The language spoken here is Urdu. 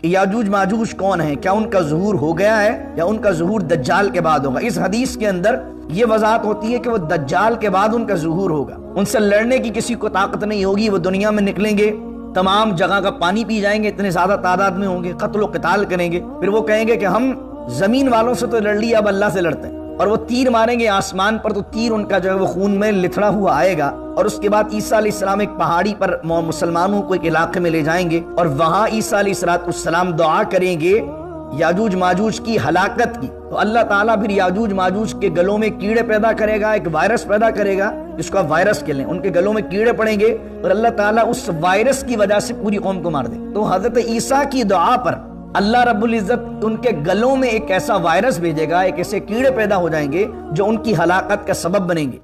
یاجوج ماجوج کون ہیں، کیا ان کا ظہور ہو گیا ہے یا ان کا ظہور دجال کے بعد ہوگا؟ اس حدیث کے اندر یہ وضاحت ہوتی ہے کہ وہ دجال کے بعد ان کا ظہور ہوگا، ان سے لڑنے کی کسی کو طاقت نہیں ہوگی، وہ دنیا میں نکلیں گے، تمام جگہ کا پانی پی جائیں گے، اتنے زیادہ تعداد میں ہوں گے، قتل و قتال کریں گے، پھر وہ کہیں گے کہ ہم زمین والوں سے تو لڑ لیے، اب اللہ سے لڑتے ہیں، اور وہ تیر ماریں گے آسمان پر، تو تیر ان کا جو ہے وہ خون میں لتھڑا ہوا آئے گا، اور اس کے بعد عیسیٰ علیہ السلام ایک پہاڑی پر مسلمانوں کو ایک علاقے میں لے جائیں گے، اور وہاں عیسیٰ علیہ السلام دعا کریں گے یاجوج ماجوج کی ہلاکت کی، تو اللہ تعالیٰ پھر یاجوج ماجوج کے گلوں میں کیڑے پیدا کرے گا، ایک وائرس پیدا کرے گا جس کو آپ وائرس کہہ لیں، ان کے گلوں میں کیڑے پڑیں گے اور اللہ تعالیٰ اس وائرس کی وجہ سے پوری قوم کو مار دے۔ تو حضرت عیسیٰ کی دعا پر اللہ رب العزت ان کے گلوں میں ایک ایسا وائرس بھیجے گا، ایک ایسے کیڑے پیدا ہو جائیں گے جو ان کی ہلاکت کا سبب بنیں گے۔